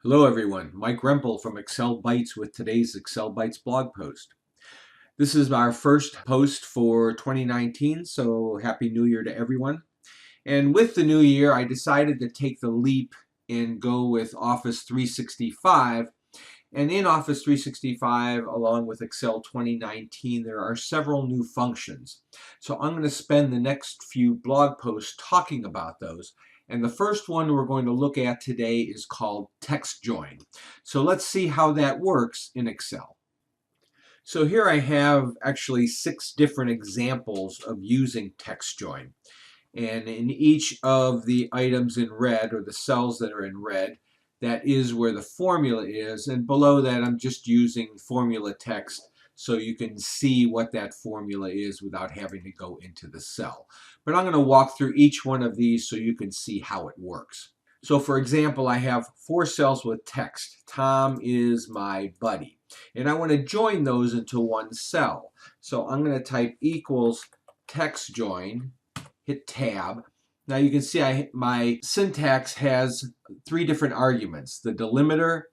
Hello everyone, Mike Rempel from Excel Bytes with today's Excel Bytes blog post. This is our first post for 2019, so Happy New Year to everyone. And with the new year, I decided to take the leap and go with Office 365. And in Office 365, along with Excel 2019, there are several new functions. So I'm going to spend the next few blog posts talking about those. And the first one we're going to look at today is called TEXTJOIN. So let's see how that works in Excel. So here I have actually 6 different examples of using TEXTJOIN. And in each of the items in red, or the cells that are in red, that is where the formula is. And below that, I'm just using formula text so you can see what that formula is without having to go into the cell. But I'm going to walk through each one of these so you can see how it works. So for example, I have 4 cells with text. Tom is my buddy. And I want to join those into one cell. So I'm going to type equals TEXTJOIN, hit tab. Now you can see my syntax has 3 different arguments: the delimiter,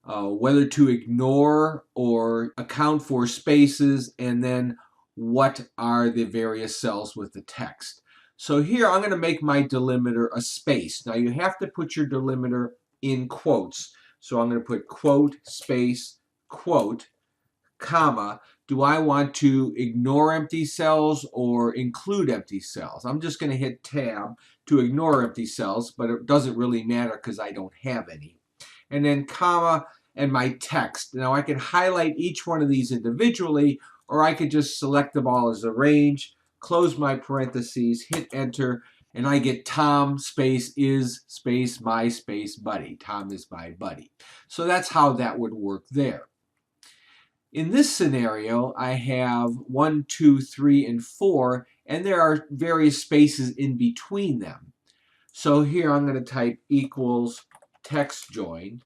whether to ignore or account for spaces, and then what are the various cells with the text. So here I'm going to make my delimiter a space. Now you have to put your delimiter in quotes. So I'm going to put quote, space, quote, comma. Do I want to ignore empty cells or include empty cells? I'm just going to hit tab to ignore empty cells, but it doesn't really matter because I don't have any. And then comma and my text. Now I can highlight each one of these individually, or I could just select them all as a range, close my parentheses, hit enter, and I get Tom space is space my space buddy. Tom is my buddy. So that's how that would work there. In this scenario, I have 1, 2, 3, and 4, and there are various spaces in between them. So here I'm going to type equals TEXTJOIN,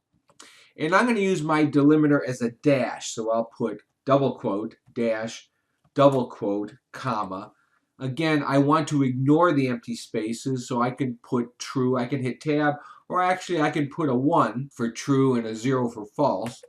and I'm going to use my delimiter as a dash. So I'll put double quote, dash, double quote, comma. Again, I want to ignore the empty spaces, so I can put true. I can hit tab, or actually I can put a 1 for true and a 0 for false.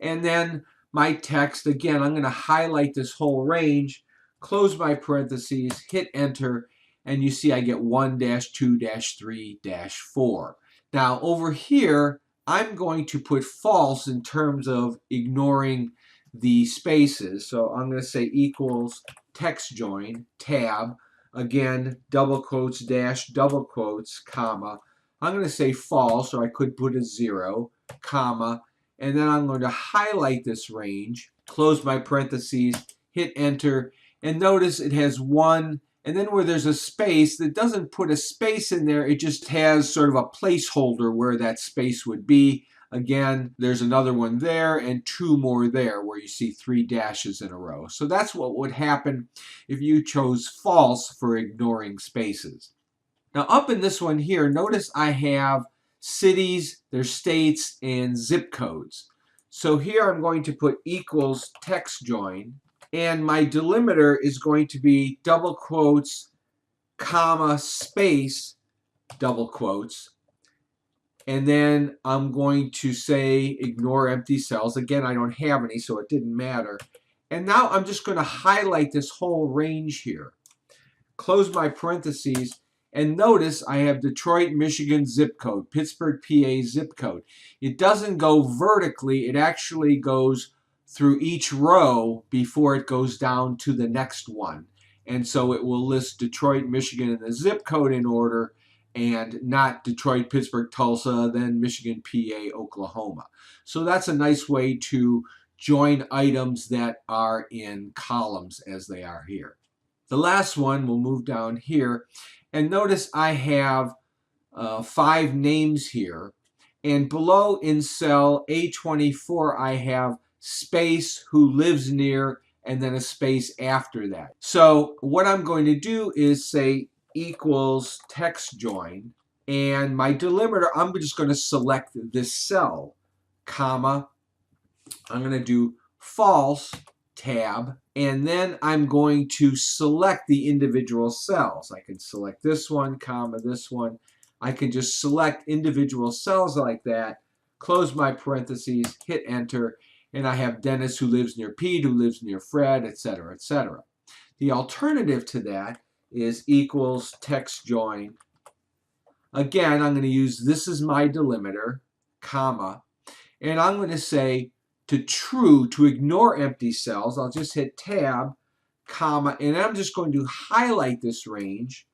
And then my text, again, I'm going to highlight this whole range, close my parentheses, hit enter, and you see I get 1-2-3-4. Now over here, I'm going to put false in terms of ignoring the spaces. So I'm going to say equals TEXTJOIN, tab, again, double quotes, dash, double quotes, comma. I'm going to say false, or I could put a 0, comma, and then I'm going to highlight this range, close my parentheses, hit enter, and notice it has 1, and then where there's a space, it doesn't put a space in there, it just has sort of a placeholder where that space would be. Again, there's another one there and 2 more there where you see 3 dashes in a row. So that's what would happen if you chose false for ignoring spaces. Now up in this one here, notice I have cities, their states, and zip codes. So here I'm going to put equals TEXTJOIN, and my delimiter is going to be double quotes, comma, space, double quotes, and then I'm going to say ignore empty cells. Again, I don't have any, so it didn't matter. And now I'm just going to highlight this whole range here, close my parentheses, and notice I have Detroit, Michigan zip code, Pittsburgh, PA zip code. It doesn't go vertically, it actually goes through each row before it goes down to the next one. And so it will list Detroit, Michigan, and the zip code in order, and not Detroit, Pittsburgh, Tulsa, then Michigan, PA, Oklahoma. So that's a nice way to join items that are in columns as they are here. The last one, we'll move down here, and notice I have 5 names here, and below in cell A24 I have space who lives near, and then a space after that. So what I'm going to do is say equals TEXTJOIN, and my delimiter, I'm just going to select this cell, comma, I'm going to do false, tab, and then I'm going to select the individual cells. I can select this one, comma, this one. I can just select individual cells like that, close my parentheses, hit enter, and I have Dennis who lives near Pete, who lives near Fred, etc., etc. The alternative to that is equals TEXTJOIN. Again, I'm going to use this as my delimiter, comma, and I'm going to say to true, to ignore empty cells, I'll just hit tab, comma, and I'm just going to highlight this range,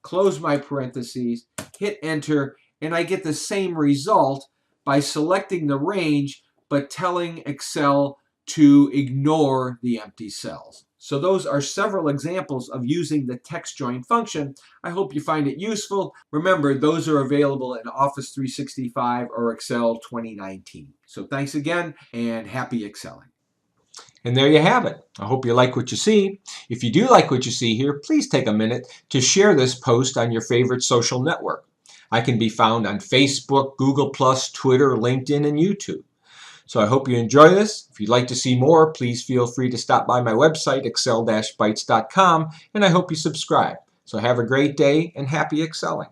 close my parentheses, hit enter, and I get the same result by selecting the range but telling Excel to ignore the empty cells. So those are several examples of using the TEXTJOIN function. I hope you find it useful. Remember, those are available in Office 365 or Excel 2019. So thanks again and happy Excelling. And there you have it. I hope you like what you see. If you do like what you see here, please take a minute to share this post on your favorite social network. I can be found on Facebook, Google+, Twitter, LinkedIn, and YouTube. So I hope you enjoy this. If you'd like to see more, please feel free to stop by my website, excel-bytes.com, and I hope you subscribe. So have a great day and happy excelling.